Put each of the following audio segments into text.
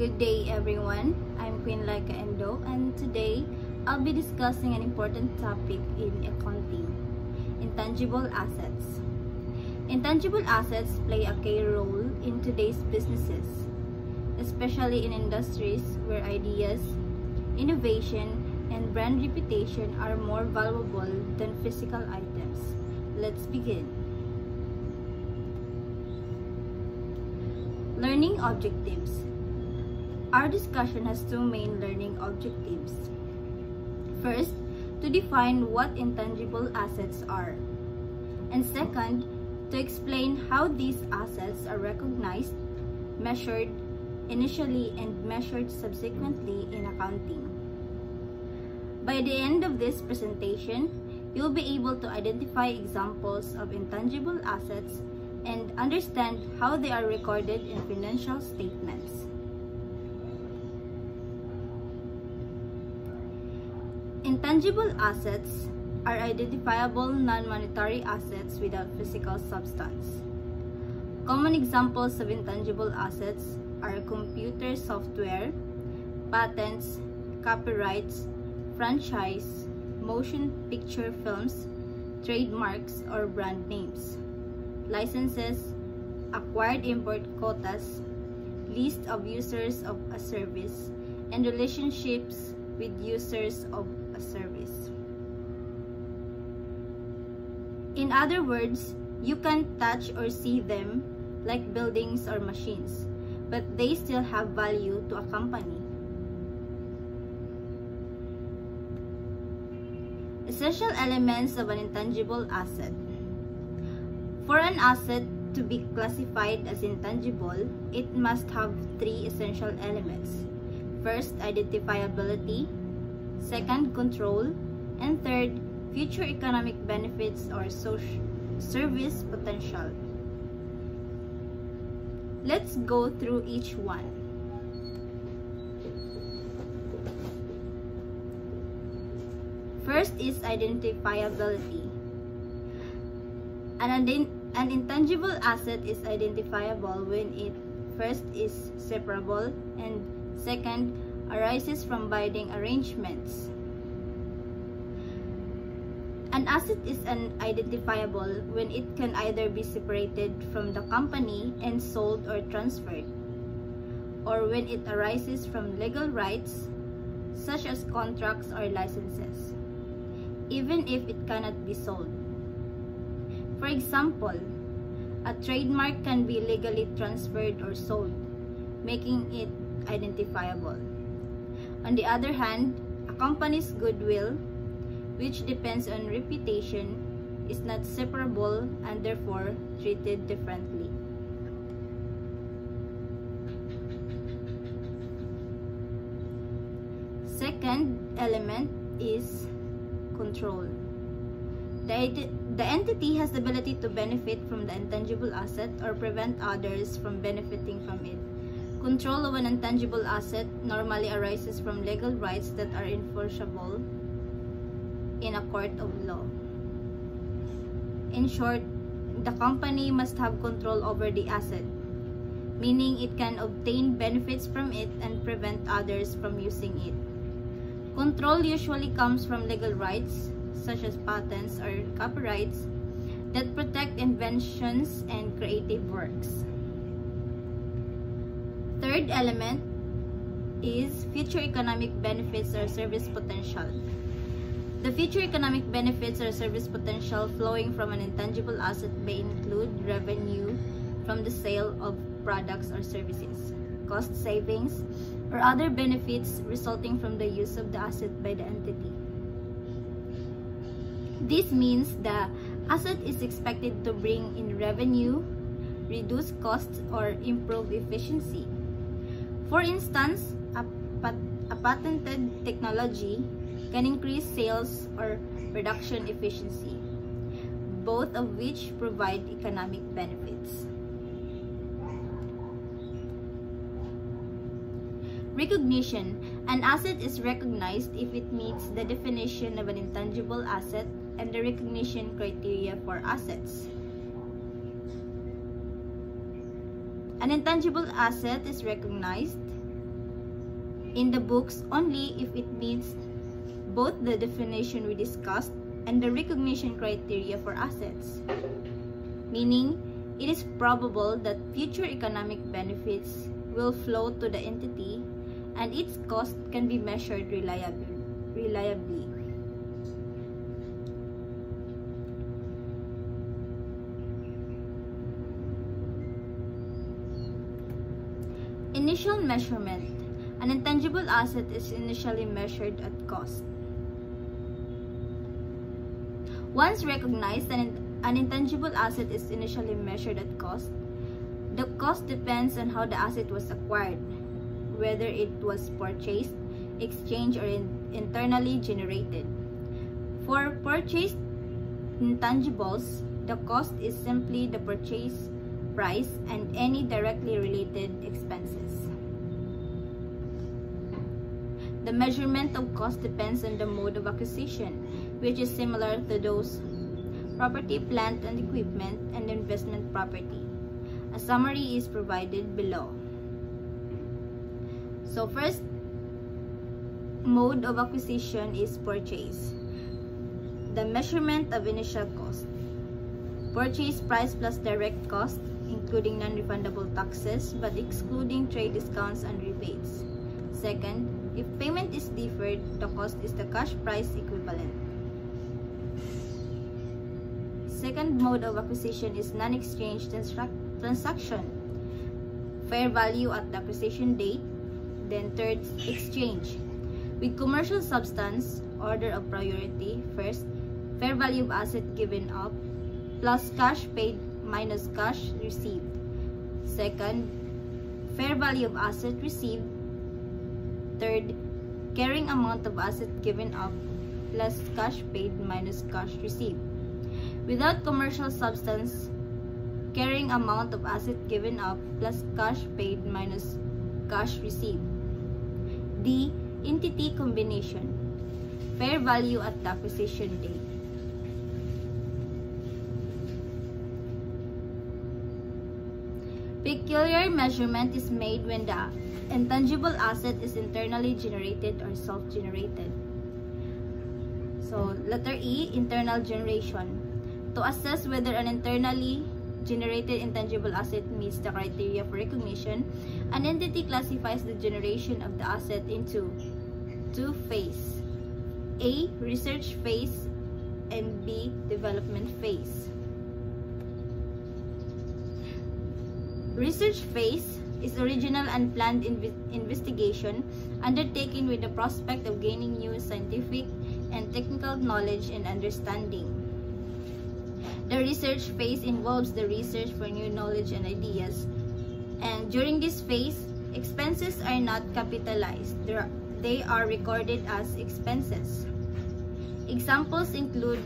Good day everyone, I'm Queen Laika Endo, and today I'll be discussing an important topic in accounting: intangible assets. Intangible assets play a key role in today's businesses, especially in industries where ideas, innovation, and brand reputation are more valuable than physical items. Let's begin. Learning objectives. Our discussion has two main learning objectives. First, to define what intangible assets are. And second, to explain how these assets are recognized, measured initially, and measured subsequently in accounting. By the end of this presentation, you'll be able to identify examples of intangible assets and understand how they are recorded in financial statements. Intangible assets are identifiable non-monetary assets without physical substance. Common examples of intangible assets are computer software, patents, copyrights, franchise, motion picture films, trademarks or brand names, licenses, acquired import quotas, list of users of a service, and relationships with users of a service. In other words, you can't touch or see them like buildings or machines, but they still have value to a company. Essential elements of an intangible asset. For an asset to be classified as intangible, it must have three essential elements. First, identifiability. Second, control. And third, future economic benefits or service potential. Let's go through each one. First is identifiability. An intangible asset is identifiable when it first is separable and second arises from binding arrangements. An asset is identifiable when it can either be separated from the company and sold or transferred, or when it arises from legal rights such as contracts or licenses, even if it cannot be sold. For example, a trademark can be legally transferred or sold, making it identifiable. On the other hand, a company's goodwill, which depends on reputation, is not separable and therefore treated differently. Second element is control. The entity has the ability to benefit from the intangible asset or prevent others from benefiting from it. Control of an intangible asset normally arises from legal rights that are enforceable in a court of law. In short, the company must have control over the asset, meaning it can obtain benefits from it and prevent others from using it. Control usually comes from legal rights, such as patents or copyrights, that protect inventions and creative works. Third element is future economic benefits or service potential. The future economic benefits or service potential flowing from an intangible asset may include revenue from the sale of products or services, cost savings, or other benefits resulting from the use of the asset by the entity. This means the asset is expected to bring in revenue, reduce costs, or improve efficiency. For instance, a patented technology can increase sales or production efficiency, both of which provide economic benefits. Recognition. An asset is recognized if it meets the definition of an intangible asset and the recognition criteria for assets. An intangible asset is recognized in the books only if it meets both the definition we discussed and the recognition criteria for assets, meaning it is probable that future economic benefits will flow to the entity and its cost can be measured reliably. Initial measurement. An intangible asset is initially measured at cost. Once recognized, an intangible asset is initially measured at cost. The cost depends on how the asset was acquired, whether it was purchased, exchanged, or internally generated. For purchased intangibles, the cost is simply the purchase price and any directly related expenses. The measurement of cost depends on the mode of acquisition, which is similar to those property, plant and equipment, and investment property. A summary is provided below. So first mode of acquisition is purchase. The measurement of initial cost. Purchase price plus direct cost, including non-refundable taxes but excluding trade discounts and rebates. Second, if payment is deferred, the cost is the cash price equivalent. Second mode of acquisition is non-exchange transaction. Fair value at the acquisition date. Then third, exchange. With commercial substance, order of priority. First, fair value of asset given up plus cash paid minus cash received. Second, fair value of asset received. Third, carrying amount of asset given up plus cash paid minus cash received. Without commercial substance, carrying amount of asset given up plus cash paid minus cash received. D, entity combination. Fair value at the acquisition date. Peculiar measurement is made when the intangible asset is internally generated or self-generated. So, letter E, internal generation. To assess whether an internally generated intangible asset meets the criteria for recognition, an entity classifies the generation of the asset into two phases. A, research phase, and B, development phase. Research phase is original and planned investigation undertaken with the prospect of gaining new scientific and technical knowledge and understanding. The research phase involves the research for new knowledge and ideas, and during this phase, expenses are not capitalized. They are recorded as expenses. Examples include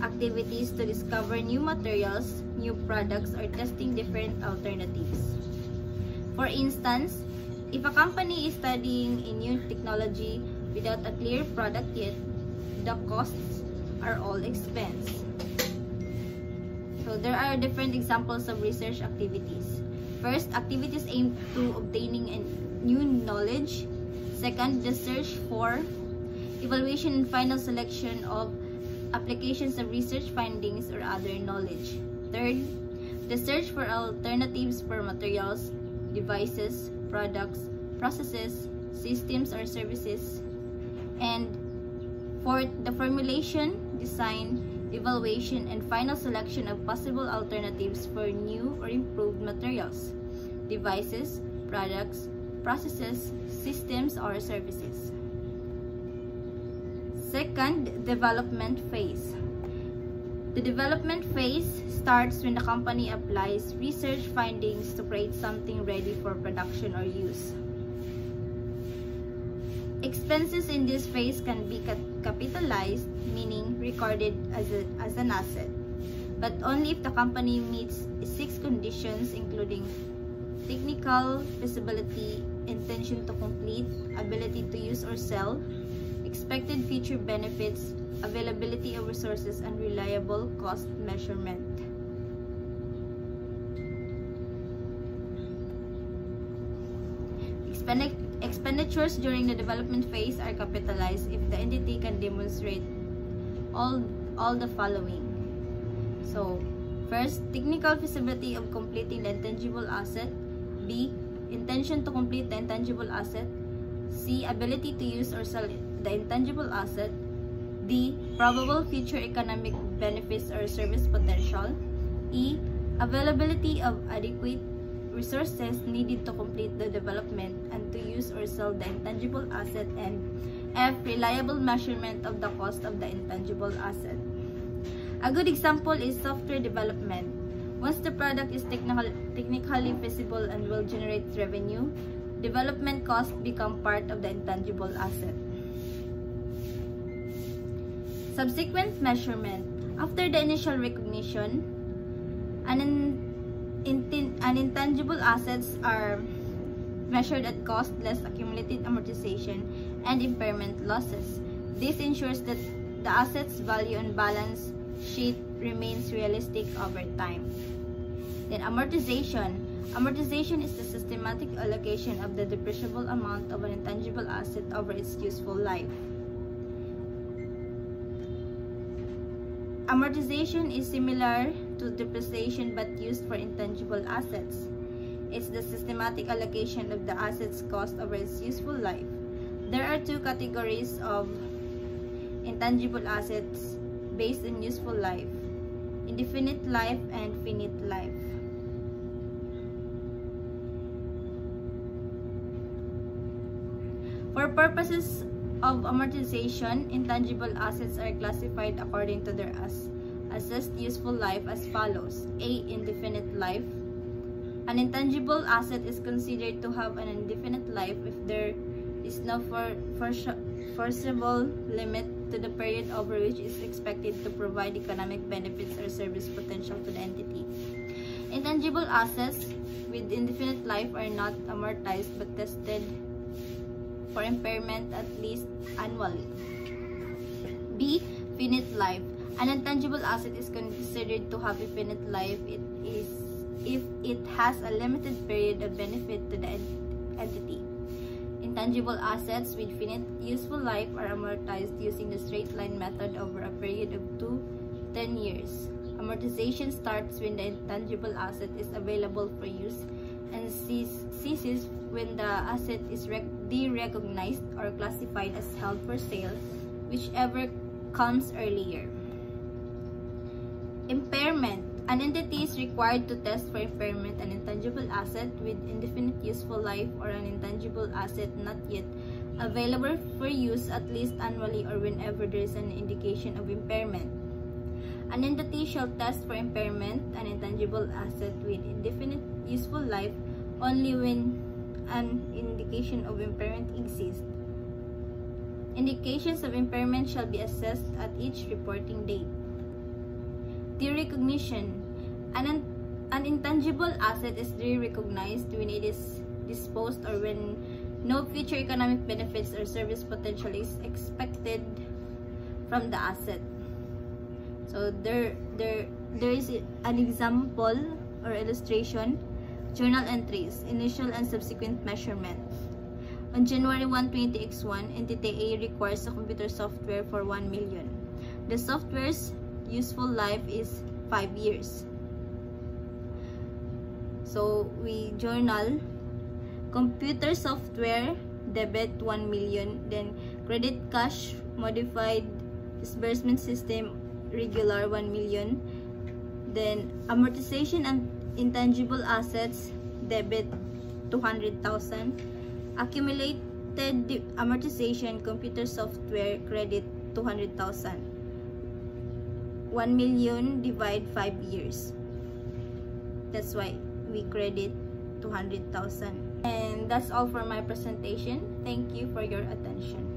activities to discover new materials, new products, or testing different alternatives. For instance, if a company is studying a new technology without a clear product yet, the costs are all expense. So there are different examples of research activities. First, activities aimed to obtaining a new knowledge. Second, the search for, evaluation, and final selection of applications of research findings or other knowledge. Third, the search for alternatives for materials, devices, products, processes, systems, or services. And fourth, the formulation, design, evaluation, and final selection of possible alternatives for new or improved materials, devices, products, processes, systems, or services. Second, development phase. The development phase starts when the company applies research findings to create something ready for production or use. Expenses in this phase can be capitalized, meaning recorded as an asset, but only if the company meets 6 conditions including technical, feasibility, intention to complete, ability to use or sell, expected future benefits, availability of resources, and reliable cost measurement. Expenditures during the development phase are capitalized if the entity can demonstrate all the following. So, first, technical feasibility of completing the intangible asset. B, intention to complete the intangible asset. C, ability to use or sell the intangible asset. D, probable future economic benefits or service potential. E, availability of adequate resources needed to complete the development and to use or sell the intangible asset. And F, reliable measurement of the cost of the intangible asset. A good example is software development. Once the product is technically feasible and will generate revenue, development costs become part of the intangible asset. Subsequent measurement. After the initial recognition, intangible assets are measured at cost less accumulated amortization and impairment losses. This ensures that the asset's value on balance sheet remains realistic over time. Then amortization. Amortization is the systematic allocation of the depreciable amount of an intangible asset over its useful life. Amortization is similar to depreciation but used for intangible assets. It's the systematic allocation of the asset's cost over its useful life. There are two categories of intangible assets based on useful life: indefinite life and finite life. For purposes of amortization, intangible assets are classified according to their assessed useful life as follows. A, indefinite life. An intangible asset is considered to have an indefinite life if there is no foreseeable limit to the period over which it is expected to provide economic benefits or service potential to the entity. Intangible assets with indefinite life are not amortized but tested for impairment at least annually. B, finite life. An intangible asset is considered to have a finite life if it has a limited period of benefit to the entity. Intangible assets with finite useful life are amortized using the straight line method over a period of 2 to 10 years. Amortization starts when the intangible asset is available for use and ceases when the asset is derecognized or classified as held for sale, whichever comes earlier. Impairment. An entity is required to test for impairment an intangible asset with indefinite useful life or an intangible asset not yet available for use at least annually or whenever there is an indication of impairment. An entity shall test for impairment an intangible asset with indefinite useful life only when an indication of impairment exists. Indications of impairment shall be assessed at each reporting date. Derecognition. An intangible asset is derecognized when it is disposed or when no future economic benefits or service potential is expected from the asset. So there is an example or illustration. Journal entries, initial and subsequent measurement. On January 1, 20X1, entity A requires a computer software for 1 million. The software's useful life is 5 years. So we journal computer software debit 1 million, then credit cash modified disbursement system regular 1 million, then amortization and intangible assets debit 200,000, accumulated amortization computer software credit 200,000. 1 million divide 5 years. That's why we credit 200,000. And that's all for my presentation. Thank you for your attention.